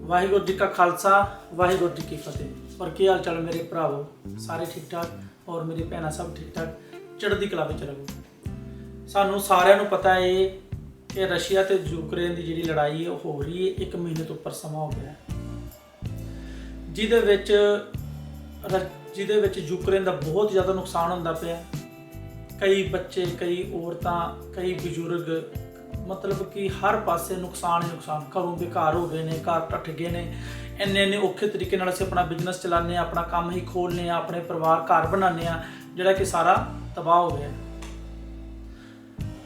वाहिगुरू जी का खालसा वाहिगुरू जी की फतेह। और की हाल चाल मेरे भरावो, सारे ठीक ठाक और मेरी भैन सब ठीक ठाक चढ़ती कला में रहो। सानू सारिਆਂ ਨੂੰ पता है कि रशिया तो यूक्रेन की जी लड़ाई है हो रही है, 1 महीने तो उपर समा हो गया, ਜਿਹਦੇ ਵਿੱਚ यूक्रेन का बहुत ज़्यादा नुकसान होता पाया। कई बच्चे, कई औरतां, कई बजुर्ग, मतलब कि हर पासे नुकसान ही नुकसान। घरों बेकार हो गए ने, घर ढट गए ने। इन्ने औखे तरीके नाल असीं अपना बिजनस चलाने, अपना काम ही खोलने, अपने परिवार घर बनाने, जिहड़ा कि सारा तबाह हो गया।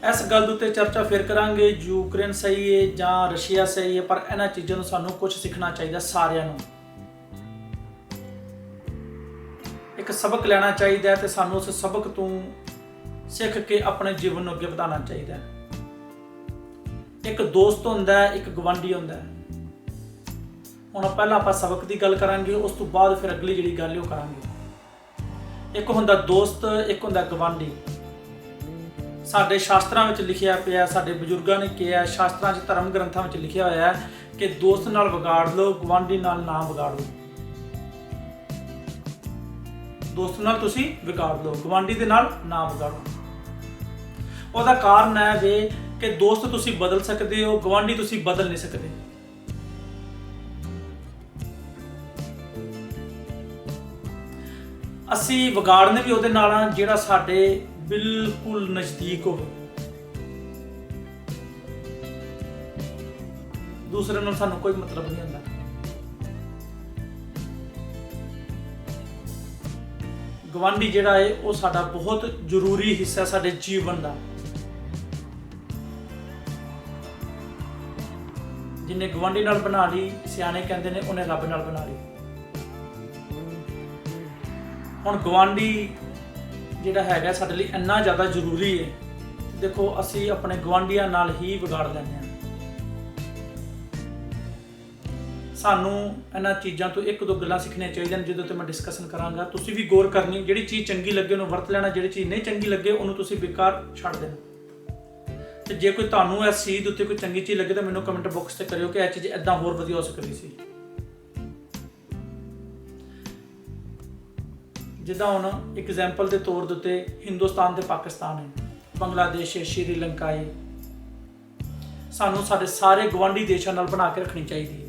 इस गल उत्ते चर्चा फिर करांगे, यूक्रेन सही है जां रशिया सही है, पर इन्हां चीज़ों नूं सानूं कुछ सीखना चाहिए। सारिਆਂ ਨੂੰ एक सबक लेना चाहिए तो सानू उस सबक तो सीख के अपने जीवन को अगे बढ़ाना चाहिए। एक दोस्त होंदा है, एक गवांढी होंदा है। हुण पहला आपां सबक की गल करांगे, उस तो बाद फिर अगली जिहड़ी गल है वो करांगे। एक होंदा दोस्त, एक होंदा गवांढी। साडे शास्त्रां विच लिखिया पिया, साडे बजुर्गां ने कहा, शास्त्रां च धर्म ग्रंथां विच लिखिया होया है कि दोस्त नाल विगाड़ लो, गवांढी नाल ना विगाड़ लो। दोस्त नाल तुसी विगाड़ लो, गवांढी दे नाल ना विगाड़ो। ਉਹਦਾ ਕਾਰਨ ਹੈ ਵੇ कि दोस्त तुसी बदल सकते हो, गवांढी तुसी बदल नहीं सकते। ਅਸੀਂ ਵਿਗਾੜਨੇ ਵੀ ਉਹਦੇ ਨਾਲ ਆ ਜਿਹੜਾ ਸਾਡੇ ਬਿਲਕੁਲ ਨਜ਼ਦੀਕ ਹੋਵੇ। ਦੂਸਰੇ ਨਾਲ ਸਾਨੂੰ ਕੋਈ ਮਤਲਬ ਨਹੀਂ ਹੁੰਦਾ। गवांढी जिहड़ा है वो साडा बहुत जरूरी हिस्सा साडे जीवन का। जिन्हें गवांढी नाल बना ली, सियाने कहते हैं उन्हें रब नाल बना ली। हुण गवांढी जिहड़ा हैगा साडे लई इन्ना ज़्यादा जरूरी है। देखो असी अपने गवांढियां नाल ही विगाड़ लैंदे हां। सानू इन्हां चीज़ों तो एक दो गल्लां सीखनियां चाहिए, जिहदे ते मैं डिस्कसन करांगा। तुसीं भी गौर करनी, जिहड़ी चीज़ चंगी लगे उन्हें वरत लेना, जिहड़ी चीज़ नहीं चंगी लगे उन्होंने तुसीं बेकार छड्ड देना। ते जे कोई तुहानूं इस चीज़ उत्ते कोई चंगी चीज़ लगे तो मैनूं कमेंट बॉक्स ते करियो कि यह चीज़ इदां होर वधिया हो सकदी सी। जिद्दां हुण एग्जाम्पल के तौर दे उत्ते हिंदुस्तान ते पाकिस्तान है, बांग्लादेश है, श्रीलंका है। सानूं साडे सारे गवांढी देशां नाल बना के रखनी चाहिए।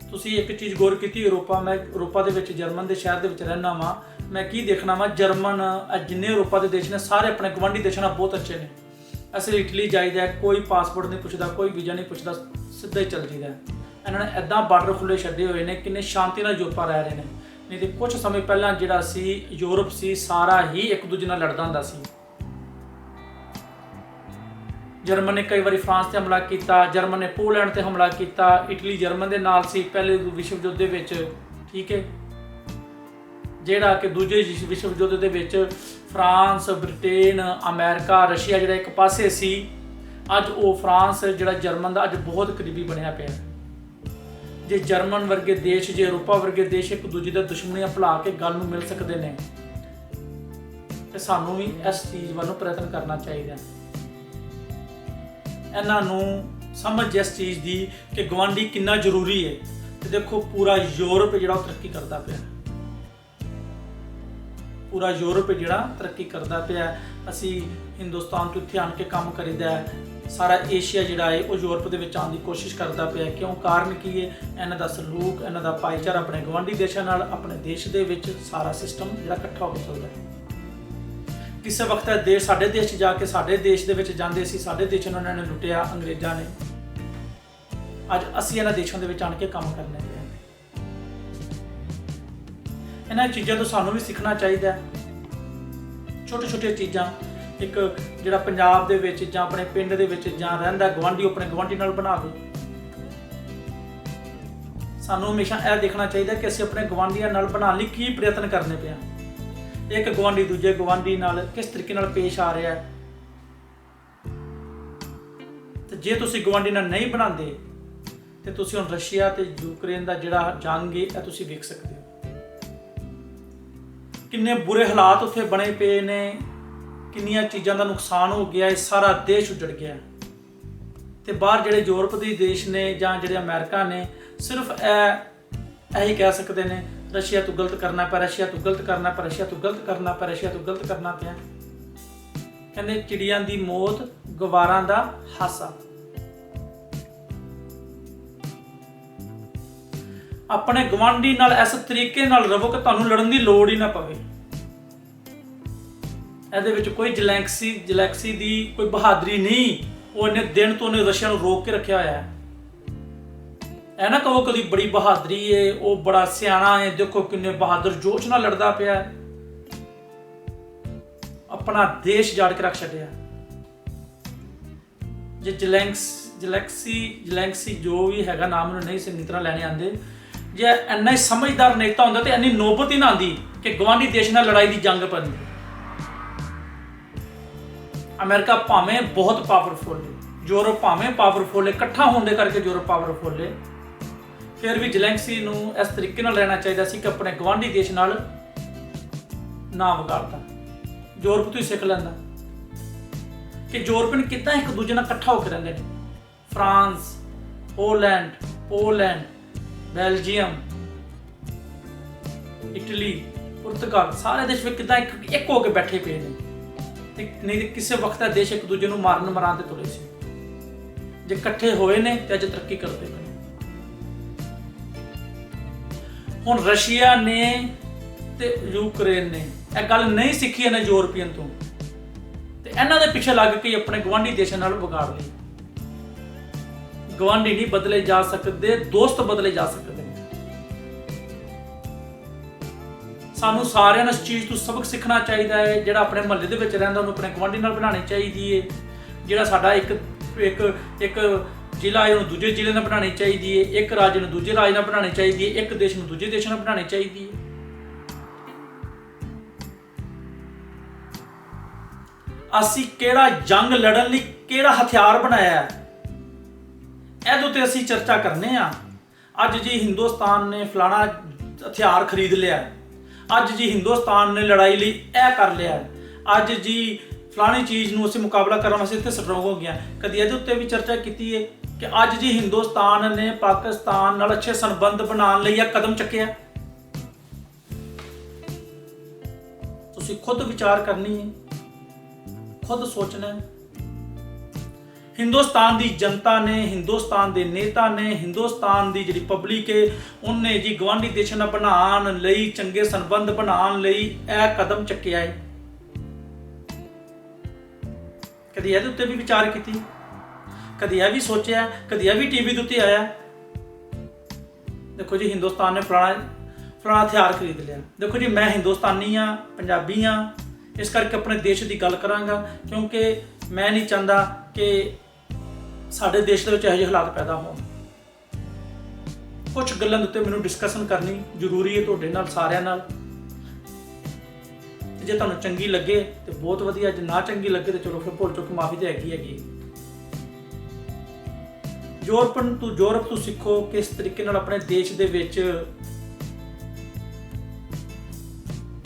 तुसीं एक चीज़ गौर की, यूरोपा, मैं यूरोपा दे विच जर्मन के शहर के रहना वा, मैं की देखना वा, जर्मन जिन्ने यूरोपा के देश ने सारे अपने गवांढी देशों नाल बहुत अच्छे ने। असं इटली जाइदा, कोई पासपोर्ट नहीं पुछदा, कोई वीज़ा नहीं पुछदा, सीधा ही चल जाइदा। इन्होंने इदां बार्डर खुले छड्डे हुए ने, किन्ने शांति नाल यूरोपा रह रहे हैं। नहीं तो कुछ समय पहला जिहड़ा सी यूरोप सी सारा ही एक दूजे नाल लड़दा हुंदा सी। जर्मन ने कई बार फ्रांस से हमला किया, जर्मन ने पोलैंड से हमला किया, इटली जर्मन के नाल सी पहले विश्व युद्ध दे विच, ठीक है। जिहड़ा कि दूजे विश्व युद्ध दे विच फ्रांस, ब्रिटेन, अमेरिका, रशिया जिहड़ा एक पासे सी, अज वो फ्रांस जिहड़ा जर्मन का अज बहुत करीबी बनया पिया। जे जर्मन वर्गे देश, जे यूरोपा वर्गे देश एक दूजे दा दुश्मनियां भुला के गल नूं मिल सकते हैं, तो सानूं भी इस चीज़ वालों प्रयत्न करना चाहिए। इन्हां नूं समझ इस चीज़ की कि गवांढी कितना जरूरी है। तो देखो पूरा यूरोप जिहड़ा तरक्की करता पिया, पूरा यूरोप जिहड़ा तरक्की करता पिया। असी हिंदुस्तान तो इत्थे आण के काम करीदा है, सारा एशिया जिहड़ा है वो यूरोप दे विच आउण दी कोशिश करता पिया। क्यों? कारण की है? इन्हां दा सलूक, इन्हां दा भाईचारा अपने गवांढी देशां नाल, अपने देश दे विच सारा सिस्टम जिहड़ा इकट्ठा हो के चलदा है। किसी वक्त देश साडे देश जाके साडे देश दे विच जांदे सी, साडे देश नूं उन्होंने लुटिया अंग्रेज़ां ने। अज असीं इन्हां देशों दे विच आण के काम करने लगे। इन्हां चीज़ों तो सानूं भी सीखना चाहिए। छोटे छोटे चीज़ां, एक जिहड़ा पंजाब दे विच जां अपने पिंड दे विच जां रहिंदा गवांढी, अपने गवांढी नाल बनावे। सानूं हमेशा यह देखना चाहिए कि असीं अपने गवांढियां नाल बनाउण लई की प्रयत्न करने पे। एक गवांढी दूजे गवांढी नाल किस तरीके नाल पेश आ रहा है। तो जे तुसीं गवांढी नाल नहीं बनाते तो तुसीं हुण रशिया ते यूक्रेन का जिहड़ा जंग है यह तुसीं वेख सकते हो। किन्ने बुरे हालात उत्थे बने पे ने, किन्नियां चीज़ां का नुकसान हो गया है, सारा देश उजड़ गया। तो बाहर जिहड़े यूरोप के देश ने जां जिहड़े अमेरिका ने, ਸਿਰਫ ਇਹੀ ਕਹਿ ਸਕਦੇ ਨੇ ਰਸ਼ੀਆ ਤੋਂ ਗਲਤ ਕਰਨਾ ਪਿਆ, ਰਸ਼ੀਆ ਤੋਂ ਗਲਤ ਕਰਨਾ ਪਿਆ, ਰਸ਼ੀਆ ਤੋਂ ਗਲਤ ਕਰਨਾ ਪਿਆ, ਰਸ਼ੀਆ ਤੋਂ ਗਲਤ ਕਰਨਾ ਪਿਆ। ਕਹਿੰਦੇ ਚਿੜੀਆਂ ਦੀ ਮੌਤ, ਗਵਾਰਾਂ ਦਾ ਹਾਸਾ। ਆਪਣੇ ਗਵਾਂਢੀ ਨਾਲ ਇਸ ਤਰੀਕੇ ਨਾਲ ਰਹੋ ਕਿ ਤੁਹਾਨੂੰ ਲੜਨ ਦੀ ਲੋੜ ਹੀ ਨਾ ਪਵੇ। ਇਹਦੇ ਵਿੱਚ ਕੋਈ ਜਲੈਕਸੀ ਦੀ ਕੋਈ ਬਹਾਦਰੀ ਨਹੀਂ। ਉਹ ਇੰਨੇ ਦਿਨ ਤੋਂ ਉਹਨੇ ਰਸ਼ੀਆ ਨੂੰ ਰੋਕ ਕੇ ਰੱਖਿਆ ਹੋਇਆ ਹੈ। ਇਹ ਨਾ ਕਹੋ ਕਦੀ ਬੜੀ ਬਹਾਦਰੀ ਏ, ਉਹ ਬੜਾ ਸਿਆਣਾ ਹੈ, ਦੇਖੋ ਕਿੰਨੇ ਬਹਾਦਰ ਜੋਸ਼ ਨਾਲ ਲੜਦਾ ਪਿਆ, ਆਪਣਾ ਦੇਸ਼ ਜਾੜ ਕੇ ਰੱਖ ਛੱਡਿਆ। ਜੇ ਜਲੈਕਸੀ ਜੋ ਵੀ ਹੈਗਾ, ਨਾਮ ਨੂੰ ਨਹੀਂ ਚੰਗੀ ਤਰ੍ਹਾਂ ਲੈਣੇ ਆਉਂਦੇ, ਜੇ ਇੰਨਾ ਹੀ ਸਮਝਦਾਰ ਨੇਤਾ ਹੁੰਦਾ ਤੇ ਇੰਨੀ ਨੌਬਤ ਹੀ ਨਾ ਆਉਂਦੀ ਕਿ ਗਵਾਂਢੀ ਦੇਸ਼ ਨਾਲ ਲੜਾਈ ਦੀ ਜੰਗ ਪੈਂਦੀ। ਅਮਰੀਕਾ ਭਾਵੇਂ ਬਹੁਤ ਪਾਵਰਫੁਲ ਹੈ, ਯੂਰਪ ਭਾਵੇਂ ਪਾਵਰਫੁਲ ਹੈ, ਇਕੱਠਾ ਹੋਣ ਦੇ ਕਰਕੇ ਯੂਰਪ ਪਾਵਰਫੁਲ ਹੈ, ਫਿਰ ਵੀ ਜਲੈਂਸਕੀ ਨੂੰ ਇਸ ਤਰੀਕੇ ਨਾਲ ਰਹਿਣਾ ਚਾਹੀਦਾ ਸੀ ਕਿ ਆਪਣੇ ਗਵਾਂਢੀ ਦੇਸ਼ ਨਾਲ ਨਾ ਵਿਗਾੜਦਾ। ਯੂਰਪ ਤੋਂ ਹੀ ਸਿੱਖ ਲੈਂਦਾ ਕਿ ਯੂਰਪੀਅਨ ਕਿੱਦਾਂ ਇੱਕ ਦੂਜੇ ਨਾਲ ਇਕੱਠਾ ਹੋ ਕੇ ਰਹਿੰਦੇ ਨੇ। ਫਰਾਂਸ, ਪੋਲੈਂਡ, ਬੈਲਜੀਅਮ, ਇਟਲੀ, ਪੁਰਤਗਾਲ, ਸਾਰੇ ਦੇਸ਼ ਵਿੱਚ ਕਿੱਦਾਂ ਇੱਕ ਹੋ ਕੇ ਬੈਠੇ ਪਏ ਨੇ। ਤੇ ਨਹੀਂ ਤੇ ਕਿਸੇ ਵਕਤ ਇਹ ਦੇਸ਼ ਇੱਕ ਦੂਜੇ ਨੂੰ ਮਾਰਨ ਤੇ ਤੁਰੇ ਸੀ। ਜੇ ਇਕੱਠੇ ਹੋਏ ਨੇ ਤੇ ਅੱਜ ਤਰੱਕੀ ਕਰਦੇ ਪਏ। ਹੁਣ ਰਸ਼ੀਆ ਨੇ ਤੇ ਯੂਕਰੇਨ ਨੇ ਇਹ ਗੱਲ ਨਹੀਂ ਸਿੱਖੀ ਇਹਨਾਂ ਯੂਰਪੀਅਨ ਤੋਂ, ਤੇ ਇਹਨਾਂ ਦੇ ਪਿੱਛੇ ਲੱਗ ਕੇ ਆਪਣੇ ਗਵਾਂਢੀ ਦੇਸ਼ਾਂ ਨਾਲ ਵਿਗਾੜ ਲਈ। ਗਵਾਂਢੀ ਨਹੀਂ ਬਦਲੇ ਜਾ ਸਕਦੇ, ਦੋਸਤ ਬਦਲੇ ਜਾ ਸਕਦੇ ਨੇ। ਸਾਨੂੰ ਸਾਰਿਆਂ ਨੂੰ ਇਸ ਚੀਜ਼ ਤੋਂ ਸਬਕ ਸਿੱਖਣਾ ਚਾਹੀਦਾ ਹੈ। ਜਿਹੜਾ ਆਪਣੇ ਮੁਹੱਲੇ ਦੇ ਵਿੱਚ ਰਹਿੰਦਾ ਉਹਨੂੰ ਆਪਣੇ ਗਵਾਂਢੀ ਨਾਲ ਬਣਾਉਣੀ ਚਾਹੀਦੀ ਹੈ। ਜਿਹੜਾ ਸਾਡਾ ਇੱਕ ਜ਼ਿਲ੍ਹਾ ਹੈ ਉਹਨੂੰ ਦੂਜੇ ਜ਼ਿਲ੍ਹੇ ਨਾਲ ਬਣਾਉਣੀ ਚਾਹੀਦੀ ਹੈ। ਇੱਕ ਰਾਜ ਨੂੰ ਦੂਜੇ ਰਾਜ ਨਾਲ ਬਣਾਉਣੀ ਚਾਹੀਦੀ ਹੈ। ਇੱਕ ਦੇਸ਼ ਨੂੰ ਦੂਜੇ ਦੇਸ਼ ਨਾਲ ਬਣਾਉਣੀ ਚਾਹੀਦੀ ਹੈ। ਅਸੀਂ ਕਿਹੜਾ ਜੰਗ ਲੜਨ ਲਈ ਕਿਹੜਾ ਹਥਿਆਰ ਬਣਾਇਆ ਹੈ, ਇਹਦੇ ਉੱਤੇ ਅਸੀਂ ਚਰਚਾ ਕਰਨੇ ਆ। ਅੱਜ ਜੀ ਹਿੰਦੁਸਤਾਨ ਨੇ ਫਲਾਣਾ ਹਥਿਆਰ ਖਰੀਦ ਲਿਆ, ਅੱਜ ਜੀ ਹਿੰਦੁਸਤਾਨ ਨੇ ਲੜਾਈ ਲਈ ਇਹ ਕਰ ਲਿਆ, ਅੱਜ ਜੀ ਫਲਾਣੀ ਚੀਜ਼ ਨੂੰ ਅਸੀਂ ਮੁਕਾਬਲਾ ਕਰਨ ਵਾਸਤੇ ਇੱਥੇ ਸਟਰੋਂਗ ਹੋ ਗਿਆ। ਕਦੀ ਇਹਦੇ ਉੱਤੇ ਵੀ ਚਰਚਾ ਕੀਤੀ ਹੈ ਕਿ ਅੱਜ ਜੀ ਹਿੰਦੁਸਤਾਨ ਨੇ ਪਾਕਿਸਤਾਨ ਨਾਲ ਅੱਛੇ ਸੰਬੰਧ ਬਣਾਉਣ ਲਈ ਇਹ ਕਦਮ ਚੁੱਕਿਆ। ਤੁਸੀਂ ਖੁਦ ਵਿਚਾਰ ਕਰਨੀ ਹੈ, ਖੁਦ ਸੋਚਣਾ ਹੈ। ਹਿੰਦੁਸਤਾਨ ਦੀ ਜਨਤਾ ਨੇ, ਹਿੰਦੁਸਤਾਨ ਦੇ ਨੇਤਾ ਨੇ, ਹਿੰਦੁਸਤਾਨ ਦੀ ਜਿਹੜੀ ਪਬਲਿਕ ਹੈ ਉਹਨੇ ਜੀ ਗਵਾਂਢੀ ਦੇਸ਼ਾਂ ਨਾਲ ਬਣਾਉਣ ਲਈ, ਚੰਗੇ ਸੰਬੰਧ ਬਣਾਉਣ ਲਈ ਇਹ ਕਦਮ ਚੁੱਕਿਆ ਹੈ। ਕਦੀ ਇਹਦੇ ਉੱਤੇ ਵੀ ਵਿਚਾਰ ਕੀਤੀ, ਕਦੀ ਇਹ ਵੀ ਸੋਚਿਆ, ਕਦੀ ਇਹ ਵੀ ਟੀਵੀ ਦੇ ਉੱਤੇ ਆਇਆ ਦੇਖੋ ਜੀ ਹਿੰਦੁਸਤਾਨ ਨੇ ਫਲਾਣਾ ਹਥਿਆਰ ਖਰੀਦ ਲਿਆ। ਦੇਖੋ ਜੀ ਮੈਂ ਹਿੰਦੁਸਤਾਨੀ ਹਾਂ, ਪੰਜਾਬੀ ਹਾਂ, ਇਸ ਕਰਕੇ ਆਪਣੇ ਦੇਸ਼ ਦੀ ਗੱਲ ਕਰਾਂਗਾ, ਕਿਉਂਕਿ ਮੈਂ ਨਹੀਂ ਚਾਹੁੰਦਾ ਕਿ ਸਾਡੇ ਦੇਸ਼ ਦੇ ਵਿੱਚ ਇਹੋ ਜਿਹੇ ਹਾਲਾਤ ਪੈਦਾ ਹੋਣ। ਕੁਝ ਗੱਲਾਂ ਦੇ ਉੱਤੇ ਮੈਨੂੰ ਡਿਸਕਸ਼ਨ ਕਰਨੀ ਜ਼ਰੂਰੀ ਹੈ ਤੁਹਾਡੇ ਨਾਲ, ਸਾਰਿਆਂ ਨਾਲ। ਤੇ ਜੇ ਤੁਹਾਨੂੰ ਚੰਗੀ ਲੱਗੇ ਤੇ ਬਹੁਤ ਵਧੀਆ, ਜੇ ਨਾ ਚੰਗੀ ਲੱਗੇ ਤੇ ਚਲੋ ਫਿਰ ਭੁੱਲ ਚੁੱਕ ਮਾਫੀ ਤੇ ਹੈਗੀ। ਯੂਰਪ ਤੋਂ ਸਿੱਖੋ ਕਿਸ ਤਰੀਕੇ ਨਾਲ ਆਪਣੇ ਦੇਸ਼ ਦੇ ਵਿੱਚ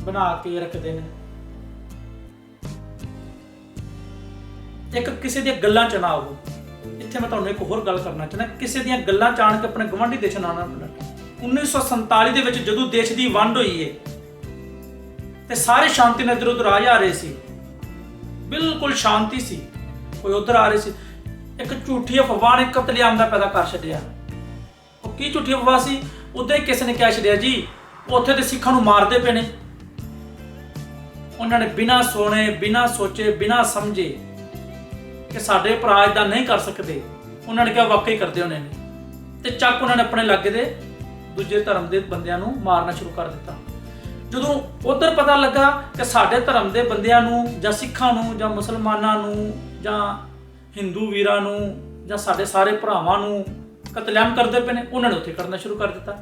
ਬਣਾ ਕੇ ਰੱਖਦੇ ਨੇ। ਇੱਕ ਕਿਸੇ ਦੀਆਂ ਗੱਲਾਂ ਚ ਨਾ ਆਵੋ। ਇੱਥੇ ਮੈਂ ਤੁਹਾਨੂੰ ਇੱਕ ਹੋਰ ਗੱਲ ਕਰਨਾ ਚਾਹੁੰਦਾ, ਕਿਸੇ ਦੀਆਂ ਗੱਲਾਂ ਚ ਆਣ ਕੇ ਆਪਣੇ ਗਵਾਂਢੀ ਦੇਸ਼ਾਂ ਨਾਲ ਨਾ ਬਣੋ। 1947 ਦੇ ਵਿੱਚ ਜਦੋਂ ਦੇਸ਼ ਦੀ ਵੰਡ ਹੋਈ ਹੈ ਤੇ ਸਾਰੇ ਸ਼ਾਂਤੀ ਨਾਲ ਇੱਧਰ ਉੱਧਰ ਆ ਜਾ ਰਹੇ ਸੀ, ਬਿਲਕੁਲ ਸ਼ਾਂਤੀ ਸੀ, ਕੋਈ ਉੱਧਰ ਆ ਰਹੇ ਸੀ। ਇੱਕ ਝੂਠੀ ਅਫਵਾਹ ਨੇ ਕਤਲੇਆਮ ਦਾ ਪੈਦਾ ਕਰ ਛੱਡਿਆ। ਉਹ ਕੀ ਝੂਠੀ ਅਫਵਾਹ ਸੀ? ਉਦੋਂ ਹੀ ਕਿਸੇ ਨੇ ਕਹਿ ਛੱਡਿਆ ਜੀ ਉੱਥੇ ਦੇ ਸਿੱਖਾਂ ਨੂੰ ਮਾਰਦੇ ਪਏ ਨੇ। ਉਹਨਾਂ ਨੇ ਬਿਨਾਂ ਸੁਣੇ, ਬਿਨਾਂ ਸੋਚੇ, ਬਿਨਾਂ ਸਮਝੇ ਕਿ ਸਾਡੇ ਭਰਾ ਇਦਾਂ ਨਹੀਂ ਕਰ ਸਕਦੇ, ਉਹਨਾਂ ਨੇ ਕਿਹਾ ਵਾਕਈ ਕਰਦੇ ਹੋਣੇ ਨੇ, ਤੇ ਚੱਕ ਉਹਨਾਂ ਨੇ ਆਪਣੇ ਲਾਗੇ ਦੇ ਦੂਜੇ ਧਰਮ ਦੇ ਬੰਦਿਆਂ ਨੂੰ ਮਾਰਨਾ ਸ਼ੁਰੂ ਕਰ ਦਿੱਤਾ। ਜਦੋਂ ਉਧਰ ਪਤਾ ਲੱਗਾ ਕਿ ਸਾਡੇ ਧਰਮ ਦੇ ਬੰਦਿਆਂ ਨੂੰ ਜਾਂ ਸਿੱਖਾਂ ਨੂੰ ਜਾਂ ਮੁਸਲਮਾਨਾਂ ਨੂੰ ਜਾਂ ਹਿੰਦੂ ਵੀਰਾਂ ਨੂੰ ਜਾਂ ਸਾਡੇ ਸਾਰੇ ਭਰਾਵਾਂ ਨੂੰ ਕਤਲੇਆਮ ਕਰਦੇ ਪਏ ਨੇ, ਉਹਨਾਂ ਨੇ ਉੱਥੇ ਕਰਨਾ ਸ਼ੁਰੂ ਕਰ ਦਿੱਤਾ।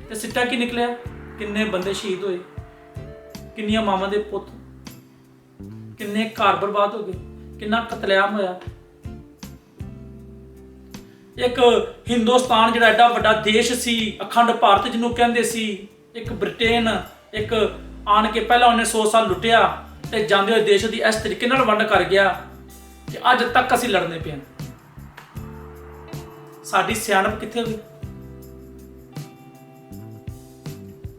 ਤੇ ਸਿੱਟਾ ਕੀ ਨਿਕਲਿਆ? ਕਿੰਨੇ ਬੰਦੇ ਸ਼ਹੀਦ ਹੋਏ, ਕਿੰਨੀਆਂ ਮਾਵਾਂ ਦੇ ਪੁੱਤ, ਕਿੰਨੇ ਘਰ ਬਰਬਾਦ ਹੋ ਗਏ, ਕਿੰਨਾ ਕਤਲੇਆਮ ਹੋਇਆ। ਇੱਕ ਹਿੰਦੁਸਤਾਨ ਜਿਹੜਾ ਐਡਾ ਵੱਡਾ ਦੇਸ਼ ਸੀ, ਅਖੰਡ ਭਾਰਤ ਜਿਹਨੂੰ ਕਹਿੰਦੇ ਸੀ, ਇੱਕ ਬ੍ਰਿਟੇਨ ਇੱਕ ਆਣ ਕੇ ਪਹਿਲਾਂ ਉਹਨੇ 100 ਸਾਲ ਲੁੱਟਿਆ ਤੇ ਜਾਂਦੇ ਹੋਏ ਦੇਸ਼ ਦੀ ਇਸ ਤਰੀਕੇ ਨਾਲ ਵੰਡ ਕਰ ਗਿਆ ਕਿ ਅੱਜ ਤੱਕ ਅਸੀਂ ਲੜਨੇ ਪਏ। ਸਾਡੀ ਸਿਆਣਪ ਕਿੱਥੇ ਹੋਈ?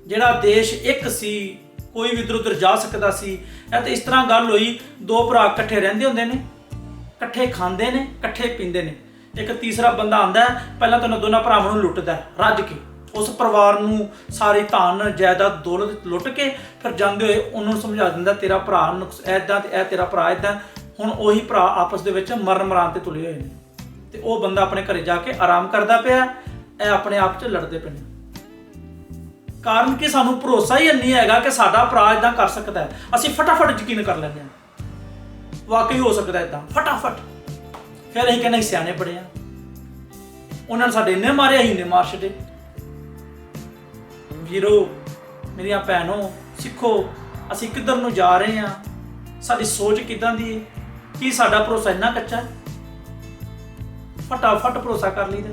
ਜਿਹੜਾ ਦੇਸ਼ ਇੱਕ ਸੀ, ਕੋਈ ਵੀ ਇੱਧਰ ਉੱਧਰ ਜਾ ਸਕਦਾ ਸੀ। ਇਹ ਤਾਂ ਇਸ ਤਰ੍ਹਾਂ ਗੱਲ ਹੋਈ, ਦੋ ਭਰਾ ਇਕੱਠੇ ਰਹਿੰਦੇ ਹੁੰਦੇ ਨੇ, ਇਕੱਠੇ ਖਾਂਦੇ ਨੇ, ਇਕੱਠੇ ਪੀਂਦੇ ਨੇ। ਇੱਕ ਤੀਸਰਾ ਬੰਦਾ ਆਉਂਦਾ, ਪਹਿਲਾਂ ਤਾਂ ਦੋਨਾਂ ਭਰਾਵਾਂ ਨੂੰ ਲੁੱਟਦਾ ਰੱਜ ਕੇ, ਉਸ ਪਰਿਵਾਰ ਨੂੰ ਸਾਰੀ ਧਨ ਜਾਇਦਾਦ ਦੌਲਤ ਲੁੱਟ ਕੇ ਫਿਰ ਜਾਂਦੇ ਹੋਏ ਉਹਨੂੰ ਸਮਝਾ ਦਿੰਦਾ ਤੇਰਾ ਭਰਾ ਇੱਦਾਂ ਤੇ ਇਹ ਤੇਰਾ ਭਰਾ ਇੱਦਾਂ। ਹੁਣ ਉਹੀ ਭਰਾ ਆਪਸ ਦੇ ਵਿੱਚ ਮਰਨ ਮਰਾਨ ਤੇ ਤੁਲੇ ਹੋਏ ਨੇ, ਤੇ ਉਹ ਬੰਦਾ ਆਪਣੇ ਘਰੇ ਜਾ ਕੇ ਆਰਾਮ ਕਰਦਾ ਪਿਆ, ਇਹ ਆਪਣੇ ਆਪ 'ਚ ਲੜਦੇ ਪਏ ਨੇ। ਕਾਰਨ ਕਿ ਸਾਨੂੰ ਭਰੋਸਾ ਹੀ ਨਹੀਂ ਹੈਗਾ ਕਿ ਸਾਡਾ ਭਰਾ ਇੱਦਾਂ ਕਰ ਸਕਦਾ ਹੈ। ਅਸੀਂ ਫਟਾਫਟ ਯਕੀਨ ਕਰ ਲੈਂਦੇ ਹਾਂ, ਵਾਕਈ ਹੋ ਸਕਦਾ ਇੱਦਾਂ ਫਟਾਫਟ। ਫਿਰ ਅਸੀਂ ਕਹਿੰਦੇ ਸਿਆਣੇ ਬੜੇ ਆ, ਉਹਨਾਂ ਨੇ ਸਾਡੇ ਇੰਨੇ ਮਾਰੇ, ਅਸੀਂ ਇੰਨੇ ਮਾਰ ਛੱਡੇ। ਵੀਰੋ, ਮੇਰੀਆਂ ਭੈਣੋ, ਸਿੱਖੋ, ਅਸੀਂ ਕਿੱਧਰ ਨੂੰ ਜਾ ਰਹੇ ਹਾਂ? ਸਾਡੀ ਸੋਚ ਕਿੱਦਾਂ ਦੀ ਹੈ? ਕੀ ਸਾਡਾ ਭਰੋਸਾ ਇੰਨਾ ਕੱਚਾ ਹੈ? ਫਟਾਫਟ ਭਰੋਸਾ ਕਰ ਲਈਦਾ।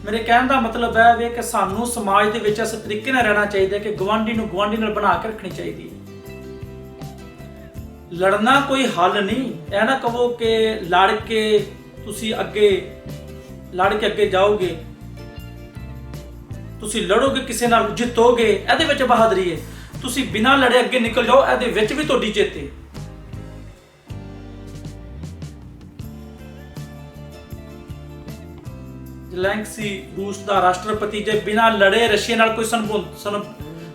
ਮੇਰੇ ਕਹਿਣ ਦਾ ਮਤਲਬ ਹੈ ਵੀ ਕਿ ਸਾਨੂੰ ਸਮਾਜ ਦੇ ਵਿੱਚ ਇਸ ਤਰੀਕੇ ਨਾਲ ਰਹਿਣਾ ਚਾਹੀਦਾ ਕਿ ਗੁਆਂਢੀ ਨੂੰ ਗੁਆਂਢੀ ਨਾਲ ਬਣਾ ਕੇ ਰੱਖਣੀ ਚਾਹੀਦੀ ਹੈ। ਲੜਨਾ ਕੋਈ ਹੱਲ ਨਹੀਂ। ਇਹ ਨਾ ਕਹੋ ਕਿ ਲੜ ਕੇ ਅੱਗੇ ਜਾਓਗੇ, ਤੁਸੀਂ ਲੜੋਗੇ ਕਿਸੇ ਨਾਲ ਜਿੱਤੋਗੇ, ਇਹਦੇ ਵਿੱਚ ਬਹਾਦਰੀ ਹੈ। ਤੁਸੀਂ ਬਿਨਾਂ ਲੜੇ ਅੱਗੇ ਨਿਕਲ ਜਾਓ, ਇਹਦੇ ਵਿੱਚ ਵੀ ਤੁਹਾਡੀ ਜਿੱਤ ਹੈ। ਜ਼ੈਲੈਂਸਕੀ ਰੂਸ ਦਾ ਰਾਸ਼ਟਰਪਤੀ ਜੇ ਬਿਨਾਂ ਲੜੇ ਰਸ਼ੀਆ ਨਾਲ ਕੋਈ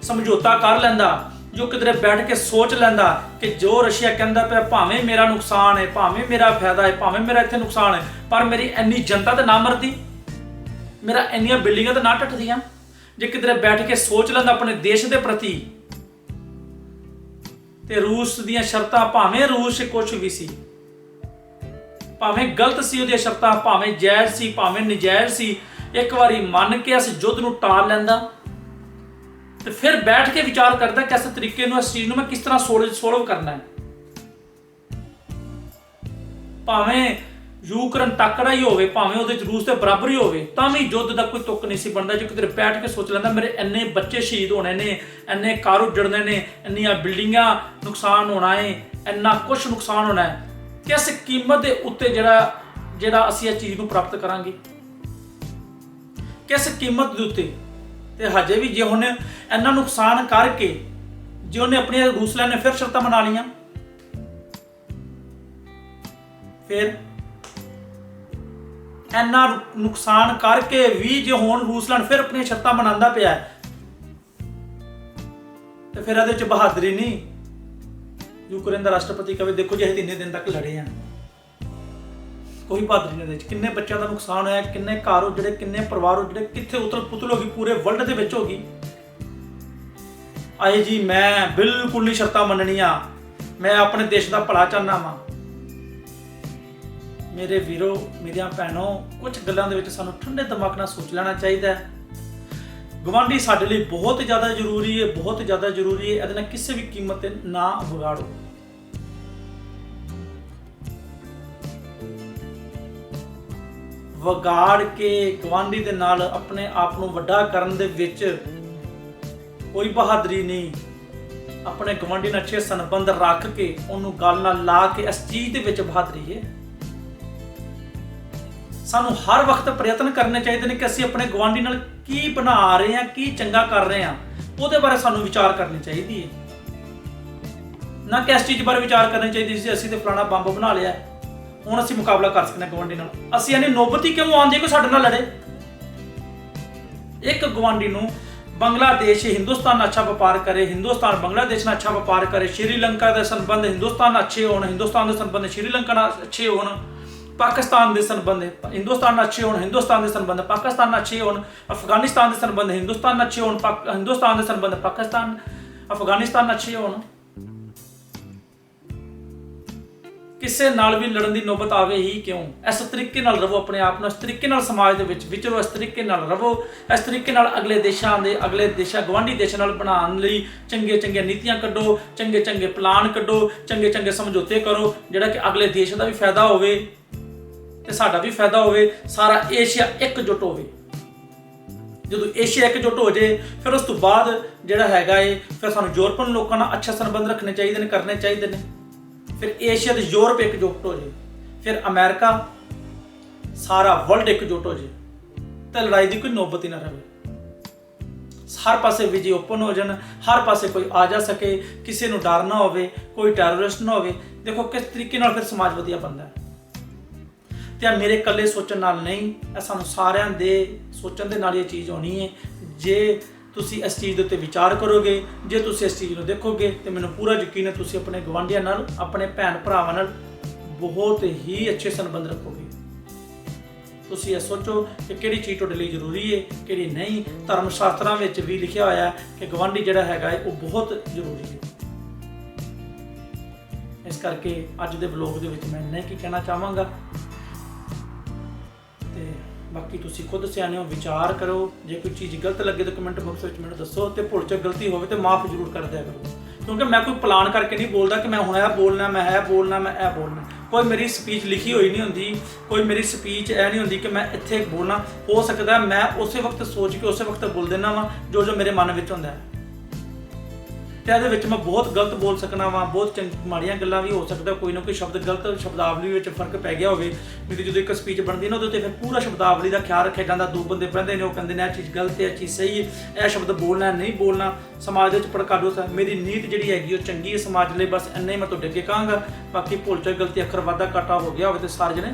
ਸਮਝੌਤਾ ਕਰ ਲੈਂਦਾ, ਜੋ ਕਿਧਰੇ ਬੈਠ ਕੇ ਸੋਚ ਲੈਂਦਾ ਕਿ ਜੋ ਰਸ਼ੀਆ ਕਹਿੰਦਾ ਪਿਆ, ਭਾਵੇਂ ਮੇਰਾ ਨੁਕਸਾਨ ਹੈ, ਭਾਵੇਂ ਮੇਰਾ ਫਾਇਦਾ ਹੈ, ਭਾਵੇਂ ਮੇਰਾ ਇੱਥੇ ਨੁਕਸਾਨ ਹੈ, ਪਰ ਮੇਰੀ ਇੰਨੀ ਜਨਤਾ ਤਾਂ ਨਾ ਮਰਦੀ, ਮੇਰਾ ਇੰਨੀਆਂ ਬਿਲਡਿੰਗਾਂ ਤਾਂ ਨਾ ਟੱਟਦੀਆਂ। ਜੇ ਕਿਧਰੇ ਬੈਠ ਕੇ ਸੋਚ ਲੈਂਦਾ ਆਪਣੇ ਦੇਸ਼ ਦੇ ਪ੍ਰਤੀ, ਤੇ ਰੂਸ ਦੀਆਂ ਸ਼ਰਤਾਂ, ਭਾਵੇਂ ਰੂਸ ਕੁਛ ਵੀ ਸੀ, ਭਾਵੇਂ ਗਲਤ ਸੀ ਉਹਦੀਆਂ ਸ਼ਰਤਾਂ, ਭਾਵੇਂ ਜਾਇਜ਼ ਸੀ, ਭਾਵੇਂ ਨਜਾਇਜ਼ ਸੀ, ਇੱਕ ਵਾਰੀ ਮੰਨ ਕੇ ਇਸ ਯੁੱਧ ਨੂੰ ਟਾਲ ਲੈਂਦਾ ਤੇ ਫਿਰ ਬੈਠ ਕੇ ਵਿਚਾਰ ਕਰਦਾ ਕਿ ਇਸ ਤਰੀਕੇ ਨੂੰ, ਇਸ ਚੀਜ਼ ਨੂੰ ਮੈਂ ਕਿਸ ਤਰ੍ਹਾਂ ਸੋਲਵ ਕਰਨਾ ਹੈ। ਭਾਵੇਂ ਯੂਕਰੇਨ ਤਕੜਾ ਹੀ ਹੋਵੇ, ਭਾਵੇਂ ਉਹਦੇ ਚ ਰੂਸ ਦੇ ਬਰਾਬਰ ਹੀ ਹੋਵੇ, ਤਾਂ ਵੀ ਯੁੱਧ ਦਾ ਕੋਈ ਤੁੱਕ ਨਹੀਂ ਸੀ ਬਣਦਾ। ਜੇ ਕਿਤੇ ਬੈਠ ਕੇ ਸੋਚ ਲੈਂਦਾ ਮੇਰੇ ਇੰਨੇ ਬੱਚੇ ਸ਼ਹੀਦ ਹੋਣੇ ਨੇ, ਇੰਨੇ ਘਰ ਉੱਜੜਨੇ ਨੇ, ਇੰਨੀਆਂ ਬਿਲਡਿੰਗਾਂ ਨੁਕਸਾਨ ਹੋਣਾ ਹੈ, ਇੰਨਾ ਕੁਛ ਨੁਕਸਾਨ ਹੋਣਾ ਹੈ, ਕਿਸ ਕੀਮਤ ਦੇ ਉੱਤੇ ਜਿਹੜਾ ਅਸੀਂ ਇਹ ਚੀਜ਼ ਨੂੰ ਪ੍ਰਾਪਤ ਕਰਾਂਗੇ, ਕਿਸ ਕੀਮਤ ਦੇ ਉੱਤੇ। ਤੇ ਹਜੇ ਵੀ ਜੇ ਉਹਨੇ ਇੰਨਾ ਨੁਕਸਾਨ ਕਰਕੇ, ਜੇ ਉਹਨੇ ਆਪਣੀਆਂ ਰੂਸਲੈਂਡ ਨੇ ਫਿਰ ਸ਼ਰਤਾਂ ਬਣਾ ਲਈਆਂ, ਫਿਰ ਇੰਨਾ ਨੁਕਸਾਨ ਕਰਕੇ ਵੀ ਜੇ ਹੁਣ ਰੂਸਲੈਂਡ ਫਿਰ ਆਪਣੀਆਂ ਸ਼ਰਤਾਂ ਬਣਾਉਂਦਾ ਪਿਆ, ਤੇ ਫਿਰ ਇਹਦੇ ਵਿੱਚ ਬਹਾਦਰੀ ਨਹੀਂ। ਯੂਕਰੇਨ ਦਾ ਰਾਸ਼ਟਰਪਤੀ ਕਹੇ ਦੇਖੋ ਜੀ ਅਸੀਂ 3 ਦਿਨ ਤੱਕ ਲੜੇ ਆ, ਕੋਈ ਬਹਾਦਰੀ ਨਹੀਂ ਇਹਦੇ ਵਿੱਚ। ਕਿੰਨੇ ਬੱਚਿਆਂ ਦਾ ਨੁਕਸਾਨ ਹੋਇਆ, ਕਿੰਨੇ ਘਰ ਉਜੜੇ, ਕਿੰਨੇ ਪਰਿਵਾਰ ਉਜੜੇ, ਕਿੱਥੇ ਉਤਲ ਪੁਤਲ ਹੋ ਗਈ, ਪੂਰੇ ਵਰਲਡ ਦੇ ਵਿੱਚ ਹੋ ਗਈ। ਆਏ ਜੀ ਮੈਂ ਬਿਲਕੁਲ ਨਹੀਂ ਸ਼ਰਤਾਂ ਮੰਨਣੀਆਂ, ਮੈਂ ਆਪਣੇ ਦੇਸ਼ ਦਾ ਭਲਾ ਚਾਹੁੰਦਾ ਵਾਂ। ਮੇਰੇ ਵੀਰੋ, ਮੇਰੀਆਂ ਭੈਣੋ, ਕੁਝ ਗੱਲਾਂ ਦੇ ਵਿੱਚ ਸਾਨੂੰ ਠੰਡੇ ਦਿਮਾਗ ਨਾਲ ਸੋਚ ਲੈਣਾ ਚਾਹੀਦਾ ਹੈ। ਗੁਆਂਢੀ ਸਾਡੇ ਲਈ ਬਹੁਤ ਜ਼ਿਆਦਾ ਜ਼ਰੂਰੀ ਹੈ, ਬਹੁਤ ਜ਼ਿਆਦਾ ਜ਼ਰੂਰੀ ਹੈ। ਇਹਦੇ ਨਾਲ ਕਿਸੇ ਵੀ ਕੀਮਤ ਤੇ ਨਾ ਵਿਗਾੜੋ। ਵਿਗਾੜ ਕੇ ਗੁਆਂਢੀ ਦੇ ਨਾਲ ਆਪਣੇ ਆਪ ਨੂੰ ਵੱਡਾ ਕਰਨ ਦੇ ਵਿੱਚ ਕੋਈ ਬਹਾਦਰੀ ਨਹੀਂ। ਆਪਣੇ ਗੁਆਂਢੀ ਨਾਲ ਅੱਛੇ ਸੰਬੰਧ ਰੱਖ ਕੇ ਉਹਨੂੰ ਗੱਲ ਨਾਲ ਲਾ ਕੇ ਇਸ ਚੀਜ਼ ਦੇ ਵਿੱਚ ਬਹਾਦਰੀ ਹੈ। ਸਾਨੂੰ ਹਰ ਵਕਤ ਪ੍ਰਯਤਨ ਕਰਨੇ ਚਾਹੀਦੇ ਨੇ ਕਿ ਅਸੀਂ ਆਪਣੇ ਗੁਆਂਢੀ ਨਾਲ ਕੀ ਬਣਾ ਰਹੇ ਹਾਂ, ਕੀ ਚੰਗਾ ਕਰ ਰਹੇ ਹਾਂ, ਉਹਦੇ ਬਾਰੇ ਸਾਨੂੰ ਵਿਚਾਰ ਕਰਨੀ ਚਾਹੀਦੀ ਹੈ। ਨਾ ਕਿ ਇਸ ਚੀਜ਼ ਬਾਰੇ ਵਿਚਾਰ ਕਰਨੀ ਚਾਹੀਦੀ ਸੀ ਅਸੀਂ ਤੇ ਫਲਾਣਾ ਬੰਬ ਬਣਾ ਲਿਆ, ਹੁਣ ਅਸੀਂ ਮੁਕਾਬਲਾ ਕਰ ਸਕਦੇ ਹਾਂ ਗੁਆਂਢੀ ਨਾਲ। ਅਸੀਂ ਇਹਨੇ ਨੌਬਤ ਹੀ ਕਿਉਂ ਆਉਂਦੀ ਕੋਈ ਸਾਡੇ ਨਾਲ ਲੜੇ। ਇੱਕ ਗੁਆਂਢੀ ਨੂੰ ਬੰਗਲਾਦੇਸ਼ ਹਿੰਦੁਸਤਾਨ ਨਾਲ ਅੱਛਾ ਵਪਾਰ ਕਰੇ, ਹਿੰਦੁਸਤਾਨ ਬੰਗਲਾਦੇਸ਼ ਨਾਲ ਅੱਛਾ ਵਪਾਰ ਕਰੇ, ਸ਼੍ਰੀਲੰਕਾ ਦੇ ਸੰਬੰਧ ਹਿੰਦੁਸਤਾਨ ਨਾਲ ਅੱਛੇ ਹੋਣ, ਹਿੰਦੁਸਤਾਨ ਦੇ ਸੰਬੰਧ ਸ਼੍ਰੀਲੰਕਾ ਨਾਲ ਅੱਛੇ ਹੋਣ, ਪਾਕਿਸਤਾਨ ਦੇ ਸੰਬੰਧ ਹਿੰਦੁਸਤਾਨ ਨਾਲ ਅੱਛੇ ਹੋਣ, ਹਿੰਦੁਸਤਾਨ ਦੇ ਸੰਬੰਧ ਪਾਕਿਸਤਾਨ ਨਾਲ ਅੱਛੇ ਹੋਣ, ਅਫਗਾਨਿਸਤਾਨ ਦੇ ਸੰਬੰਧ ਹਿੰਦੁਸਤਾਨ ਨਾਲ ਅੱਛੇ ਹੋਣ, ਹਿੰਦੁਸਤਾਨ ਦੇ ਸੰਬੰਧ ਪਾਕਿਸਤਾਨ ਅਫਗਾਨਿਸਤਾਨ ਨਾਲ ਅੱਛੇ ਹੋਣ। ਕਿਸੇ ਨਾਲ ਵੀ ਲੜਨ ਦੀ ਨੌਬਤ ਆਵੇ ਹੀ ਕਿਉਂ। ਇਸ ਤਰੀਕੇ ਨਾਲ ਰਹੋ, ਆਪਣੇ ਆਪ ਨੂੰ ਇਸ ਤਰੀਕੇ ਨਾਲ ਸਮਾਜ ਦੇ ਵਿੱਚ ਵਿਚਰੋ, ਇਸ ਤਰੀਕੇ ਨਾਲ ਰਹੋ, ਇਸ ਤਰੀਕੇ ਨਾਲ ਅਗਲੇ ਦੇਸ਼ਾਂ ਗੁਆਂਢੀ ਦੇਸ਼ਾਂ ਨਾਲ ਬਣਾਉਣ ਲਈ ਚੰਗੀਆਂ ਨੀਤੀਆਂ ਕੱਢੋ, ਚੰਗੇ ਪਲਾਨ ਕੱਢੋ, ਚੰਗੇ ਸਮਝੌਤੇ ਕਰੋ, ਜਿਹੜਾ ਕਿ ਅਗਲੇ ਦੇਸ਼ ਦਾ ਵੀ ਫਾਇਦਾ ਹੋਵੇ ਤੇ ਸਾਡਾ ਵੀ ਫਾਇਦਾ ਹੋਵੇ, ਸਾਰਾ ਏਸ਼ੀਆ ਇਕਜੁੱਟ ਹੋਵੇ। ਜਦੋਂ ਏਸ਼ੀਆ ਇਕਜੁੱਟ ਹੋ ਜੇ ਫਿਰ ਉਸ ਤੋਂ ਬਾਅਦ ਜਿਹੜਾ ਹੈਗਾ ਏ, ਫਿਰ ਸਾਨੂੰ ਯੂਰਪੀਅਨ ਲੋਕਾਂ ਨਾਲ ਅੱਛਾ ਸੰਬੰਧ ਰੱਖਣੇ ਚਾਹੀਦੇ ਨੇ, ਕਰਨੇ ਚਾਹੀਦੇ ਨੇ। ਫਿਰ ਏਸ਼ੀਆ ਤੇ ਯੂਰਪ ਇਕਜੁੱਟ ਹੋ ਜੇ, ਫਿਰ ਅਮਰੀਕਾ, ਸਾਰਾ ਵਰਲਡ ਇਕਜੁੱਟ ਹੋ ਜੇ। ਤਾਂ ਲੜਾਈ ਦੀ ਕੋਈ ਨੌਬਤ ਹੀ ਨਾ ਰਹੇ। ਹਰ ਪਾਸੇ ਵਿਜੀ ਓਪਨ ਹੋ ਜਾਣ, ਹਰ ਪਾਸੇ ਕੋਈ ਆ ਜਾ ਸਕੇ, ਕਿਸੇ ਨੂੰ ਡਰ ਨਾ ਹੋਵੇ, ਕੋਈ ਟੈਰਰਿਸਟ ਨਾ ਹੋਵੇ। ਦੇਖੋ ਕਿਸ ਤਰੀਕੇ ਨਾਲ ਫਿਰ ਸਮਾਜ ਵਧੀਆ ਬਣਦਾ ਹੈ। ਤੇ ਇਹ ਮੇਰੇ ਇਕੱਲੇ ਸੋਚਣ ਨਾਲ ਨਹੀਂ, ਇਹ ਸਾਨੂੰ ਸਾਰਿਆਂ ਦੇ ਸੋਚਣ ਦੇ ਨਾਲ ਇਹ ਚੀਜ਼ ਹੋਣੀ ਹੈ। ਜੇ ਤੁਸੀਂ ਇਸ ਚੀਜ਼ ਦੇ ਉੱਤੇ ਵਿਚਾਰ ਕਰੋਗੇ, ਜੇ ਤੁਸੀਂ ਇਸ ਚੀਜ਼ ਨੂੰ ਦੇਖੋਗੇ, ਤੇ ਮੈਨੂੰ ਪੂਰਾ ਯਕੀਨ ਹੈ ਤੁਸੀਂ ਆਪਣੇ ਗਵਾਂਢੀਆਂ ਨਾਲ, ਆਪਣੇ ਭੈਣ ਭਰਾਵਾਂ ਨਾਲ ਬਹੁਤ ਹੀ ਅੱਛੇ ਸੰਬੰਧ ਰੱਖੋਗੇ। ਤੁਸੀਂ ਇਹ ਸੋਚੋ ਕਿ ਕਿਹੜੀ ਚੀਜ਼ ਤੁਹਾਡੇ ਲਈ ਜ਼ਰੂਰੀ ਹੈ, ਕਿਹੜੀ ਨਹੀਂ। ਧਰਮ ਸ਼ਾਸਤਰਾਂ ਵਿੱਚ ਵੀ ਲਿਖਿਆ ਹੋਇਆ ਹੈ ਕਿ ਗਵਾਂਢੀ ਜਿਹੜਾ ਹੈਗਾ ਹੈ ਉਹ ਬਹੁਤ ਜ਼ਰੂਰੀ ਹੈ। ਇਸ ਕਰਕੇ ਅੱਜ ਦੇ ਵਲੋਗ ਦੇ ਵਿੱਚ ਮੈਂ ਇੰਨਾ ਕੀ ਕਹਿਣਾ ਚਾਹਾਂਗਾ। ਤੇ ਬਾਕੀ ਤੁਸੀਂ ਖੁਦ ਸਿਆਣੇ ਹੋ, ਵਿਚਾਰ ਕਰੋ। ਜੇ ਕੋਈ ਚੀਜ਼ ਗਲਤ ਲੱਗੇ ਤਾਂ ਕਮੈਂਟ ਬਾਕਸ ਵਿੱਚ ਮੈਨੂੰ ਦੱਸੋ, ਤੇ ਭੁੱਲ ਚ ਗਲਤੀ ਹੋਵੇ ਤੇ ਮਾਫ ਜ਼ਰੂਰ ਕਰ ਦਿਆ ਕਰੋ। ਕਿਉਂਕਿ ਮੈਂ ਕੋਈ ਪਲਾਨ ਕਰਕੇ ਨਹੀਂ ਬੋਲਦਾ ਕਿ ਮੈਂ ਹੁਣ ਇਹ ਬੋਲਣਾ, ਮੈਂ ਇਹ ਬੋਲਣਾ, ਮੈਂ ਇਹ ਬੋਲਣਾ। ਕੋਈ ਮੇਰੀ ਸਪੀਚ ਲਿਖੀ ਹੋਈ ਨਹੀਂ ਹੁੰਦੀ, ਕੋਈ ਮੇਰੀ ਸਪੀਚ ਇਹ ਨਹੀਂ ਹੁੰਦੀ ਕਿ ਮੈਂ ਇੱਥੇ ਬੋਲਣਾ। ਹੋ ਸਕਦਾ ਮੈਂ ਉਸੇ ਵਕਤ ਸੋਚ ਕੇ ਉਸੇ ਵਕਤ ਬੋਲ ਦਿੰਦਾ ਵਾਂ ਜੋ ਮੇਰੇ ਮਨ ਵਿੱਚ ਹੁੰਦਾ ਹੈ। ਤੇ ਇਹਦੇ ਵਿੱਚ ਮੈਂ ਬਹੁਤ ਗਲਤ ਬੋਲ ਸਕਣਾ ਵਾਂ, ਬਹੁਤ ਮਾੜੀਆਂ ਗੱਲਾਂ ਵੀ ਹੋ ਸਕਦਾ, ਕੋਈ ਨਾ ਕੋਈ ਸ਼ਬਦ ਗਲਤ ਸ਼ਬਦਾਵਲੀ ਵਿੱਚ ਫਰਕ ਪੈ ਗਿਆ ਹੋਵੇ। ਮੇਰੀ ਜਦੋਂ ਇੱਕ ਸਪੀਚ ਬਣਦੀ ਨਾ ਉਹਦੇ ਉੱਤੇ ਫਿਰ ਪੂਰਾ ਸ਼ਬਦਾਵਲੀ ਦਾ ਖਿਆਲ ਰੱਖਿਆ ਜਾਂਦਾ। ਦੋ ਬੰਦੇ ਬਹਿੰਦੇ ਨੇ, ਉਹ ਕਹਿੰਦੇ ਨੇ ਇਹ ਚੀਜ਼ ਗਲਤ ਹੈ, ਇਹ ਚੀਜ਼ ਸਹੀ ਹੈ, ਇਹ ਸ਼ਬਦ ਬੋਲਣਾ ਨਹੀਂ ਬੋਲਣਾ। ਸਮਾਜ ਦੇ ਵਿੱਚ ਭੜਕਾਡੂ ਮੇਰੀ ਨੀਤ ਜਿਹੜੀ ਹੈਗੀ ਉਹ ਚੰਗੀ ਹੈ ਸਮਾਜ ਲਈ। ਬਸ ਇੰਨਾ ਹੀ ਮੈਂ ਤੁਹਾਡੇ ਅੱਗੇ ਕਹਾਂਗਾ। ਬਾਕੀ ਭੁੱਲ ਚ ਗਲਤੀ ਅੱਖਰ ਵਾਧਾ ਘਾਟਾ ਹੋ ਗਿਆ ਹੋਵੇ ਤੇ ਸਾਰੇ ਜਣੇ